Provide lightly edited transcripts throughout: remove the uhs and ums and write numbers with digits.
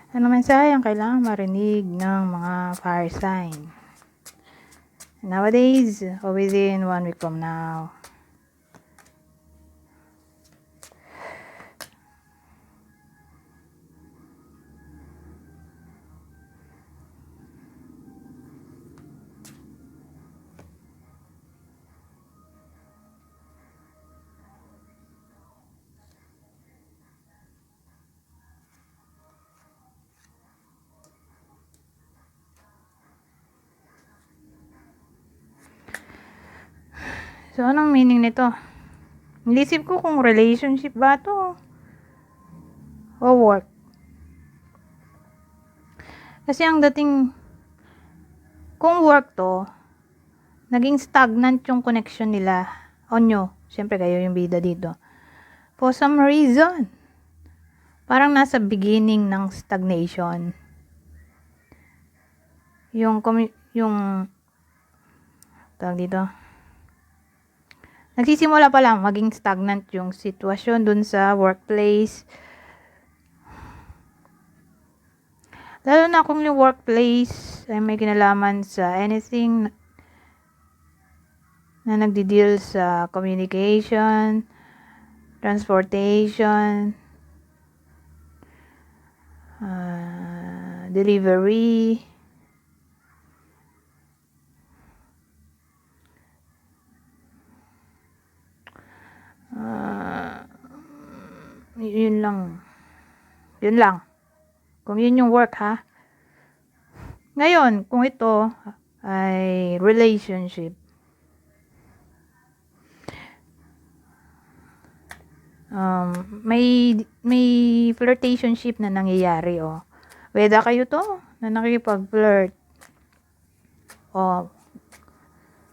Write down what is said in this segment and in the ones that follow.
Ano mensahe ang kailangan marinig ng mga fire sign nowadays or within 1 week from now? So, anong meaning nito? Inisip ko kung relationship ba to o work. Kasi ang dating, kung work to, naging stagnant yung connection nila o nyo. Siyempre kayo yung bida dito. For some reason, parang nasa beginning ng stagnation. Yung tawag dito, nagsisimula pa lang maging stagnant yung sitwasyon dun sa workplace. Lalo na kung yung workplace ay may kinalaman sa anything na nagdi-deal sa communication, transportation, delivery, yun lang. Kung yun yung work, ha? Ngayon, kung ito ay relationship, may flirtationship na nangyayari, oh. Whether kayo to na nakikipag-flirt o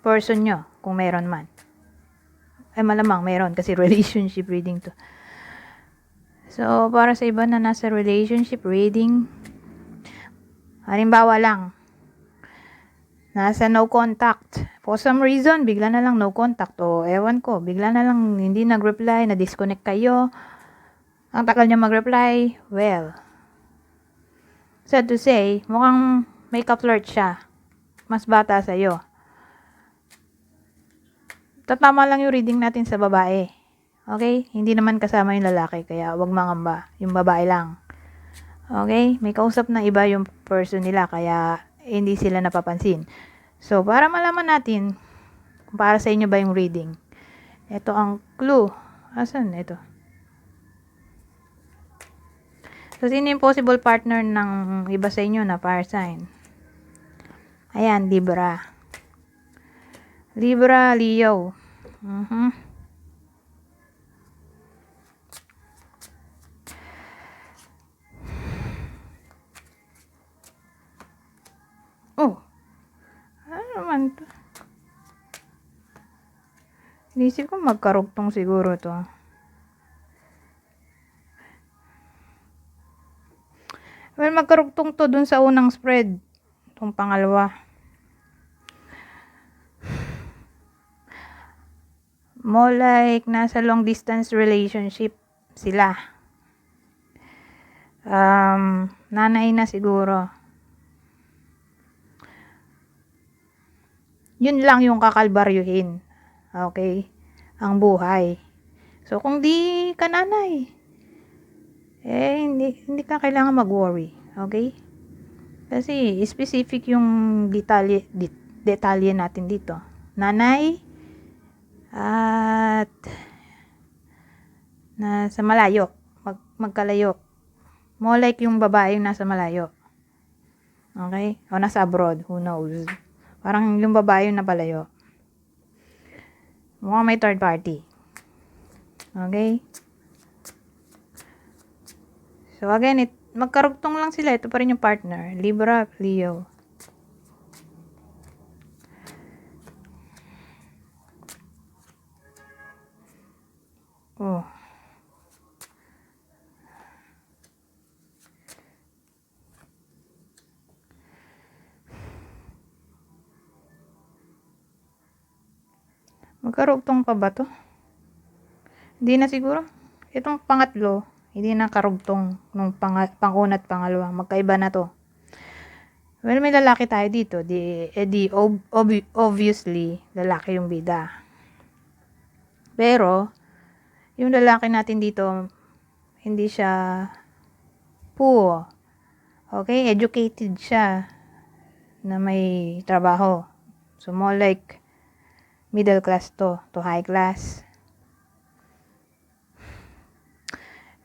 person nyo, kung meron man. Ay, malamang meron kasi relationship reading to. So, para sa iba na nasa relationship reading, halimbawa lang, nasa no contact. For some reason, bigla na lang no contact. O, ewan ko, bigla na lang hindi nag-reply, na-disconnect kayo. Ang tagal niya mag-reply, well, sad to say, mukhang may ka-flirt siya. Mas bata sa'yo. Tatama lang yung reading natin sa babae. Okay? Hindi naman kasama yung lalaki, kaya wag mangamba. Yung babae lang. Okay? May kausap na iba yung person nila, kaya hindi sila napapansin. So, para malaman natin kung para sa inyo ba yung reading. Ito ang clue. Asan? Ito. So, sino yung possible partner ng iba sa inyo na fire sign? Ayan, Libra. Libra, Leo. Oh. Ano naman to? Inisip ko magkarugtong siguro to. Well, magkarugtong to dun sa unang spread. Itong pangalawa. More like nasa long distance relationship sila. Nanay na siguro. Yun lang yung kakalbaryuhin. Okay? Ang buhay. So, kung di ka nanay, hindi ka kailangan mag-worry. Okay? Kasi, specific yung detalye natin dito. Nanay, at nasa malayo, magkalayo. More like yung babae yung nasa malayo. Okay? O nasa abroad, who knows. Parang yung babae yung napalayo. Mukhang may third party. Okay? So again, magkarugtong lang sila. Ito pa rin yung partner. Libra, Leo. Oh. Magkarugtong pa ba to? Hindi na siguro. Itong pangatlo, Hindi na karugtong nung pang-una at pangalawa. Magkaiba na to. Well, may lalaki tayo dito. Obviously, lalaki yung bida. Pero, yung lalaki natin dito, hindi siya poor. Okay? Educated siya na may trabaho. So, more like middle class to high class.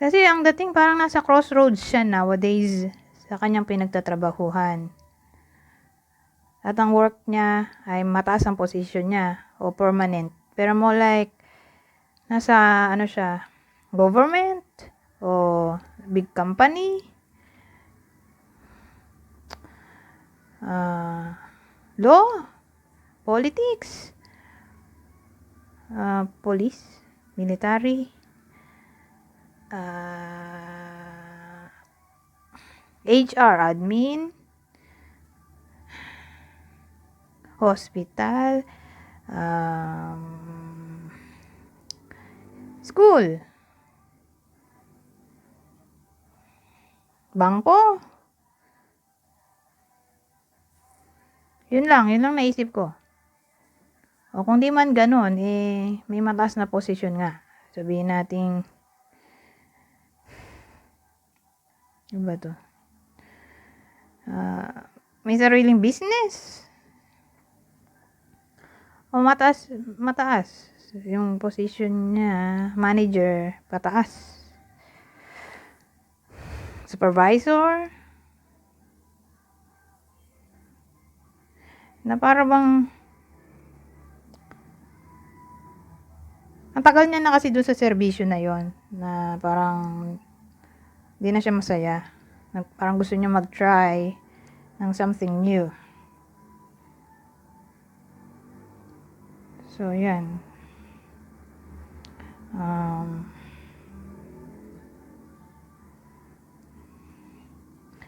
Kasi ang dating parang nasa crossroads siya nowadays sa kanyang pinagtatrabahuhan. At ang work niya ay mataas ang position niya o permanent. Pero more like nasa ano siya, government o big company, law, politics, police, military, HR, admin, hospital, school, bangko. Yun lang naisip ko. O kung di man ganun, may mataas na posisyon nga. Sabihin natin, ano ba to? May sariling business. O mataas yung position niya, manager, pataas. Supervisor, na para bang ang tagal niya na kasi doon sa serbisyo na yon, na parang di na siya masaya. Parang gusto niya mag-try ng something new. So, yan.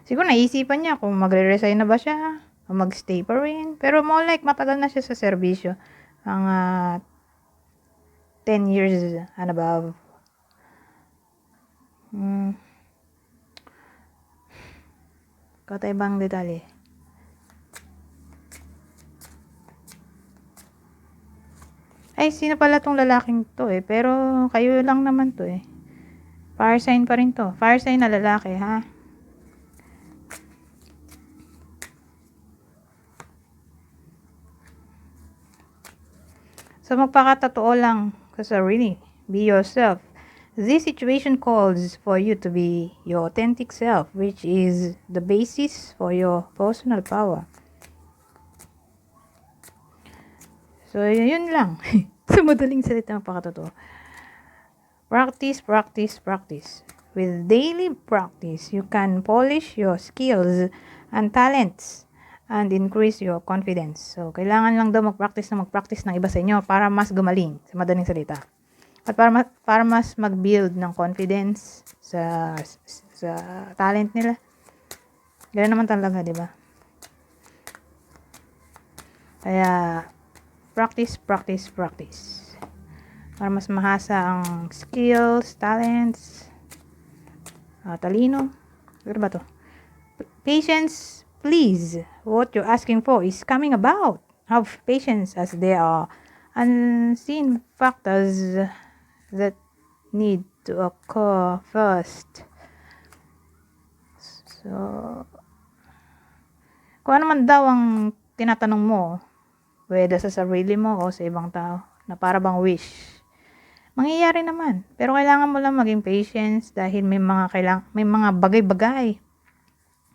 Siguro naisipan niya kung magre-resign na ba siya o mag-stay pa rin. Pero more like matagal na siya sa serbisyo. Mga 10 years and above. Kataibang detalye. Ay, sino pala tong lalaking to pero kayo lang naman to Fire sign pa rin to. Fire sign na lalaki, ha? So, magpakatotoo lang sa sarili. Be yourself. This situation calls for you to be your authentic self, which is the basis for your personal power. So, yun lang. Sa madaling salita, magpakatotoo. Practice. With daily practice, you can polish your skills and talents and increase your confidence. So, kailangan lang daw mag-practice ng iba sa inyo para mas gumaling, sa madaling salita. At para mas mag-build ng confidence sa talent nila. Ganun naman talaga, di ba? Kaya, practice. Para mas mahasa ang skills, talents, talino. Ano ba to? Patience, please. What you're asking for is coming about. Have patience as there are unseen factors that need to occur first. So, kung ano man daw ang tinatanong mo, whether sa sarili mo o sa ibang tao, na para bang wish, mangyayari naman. Pero kailangan mo lang maging patience dahil may mga bagay-bagay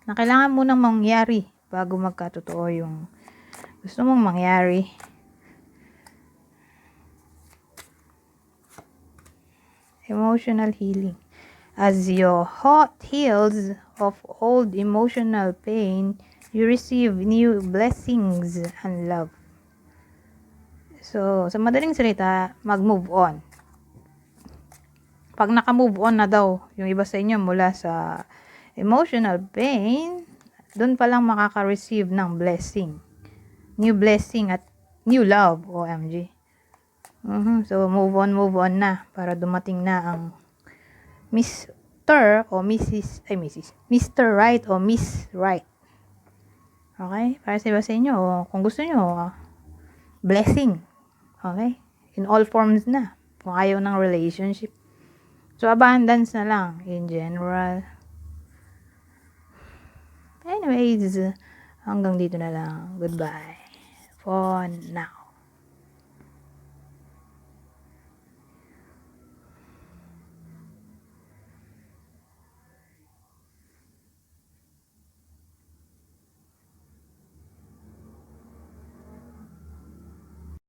na kailangan mo nang mangyari bago magkatotoo yung gusto mong mangyari. Emotional healing. As your heart heals of old emotional pain, you receive new blessings and love. So, sa madaling salita, mag-move on. Pag naka-move on na daw yung iba sa inyo mula sa emotional pain, doon pa lang makaka-receive ng blessing. New blessing at new love, OMG. So, move on na para dumating na ang Miss Mr. o Mr. Right o Miss Right. Okay? Para sa inyo, kung gusto nyo, blessing. Okay? In all forms na. Kung ayaw ng relationship. So, abundance na lang in general. Anyways, hanggang dito na lang. Goodbye. For now.